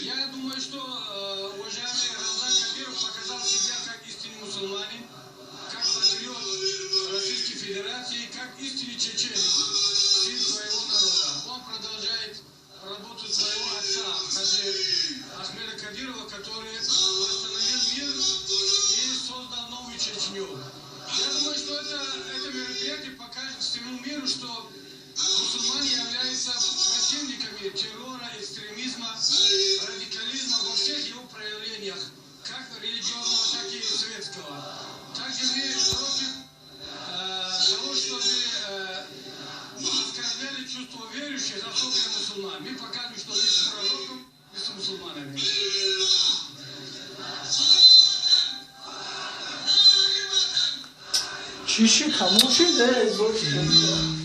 Я думаю, что уважаемый Рамзан Кадыров показал себя как истинный мусульманин, как патриот Российской Федерации, как истинный чеченец, сын своего народа. Он продолжает работу своего отца, Ахмеда Кадырова, который восстановил мир и создал новую Чечню. Я думаю, что это мероприятие покажет всему миру, что мусульмане являются противниками террора, экстремизма, радикализма во всех его проявлениях, как религиозного, так и светского. Также мы против того, чтобы оскорбляли чувство верующих, особенно мусульман. Мы показываем, что мы с пророком и с мусульманами. Чищи, хамуши, да, больше.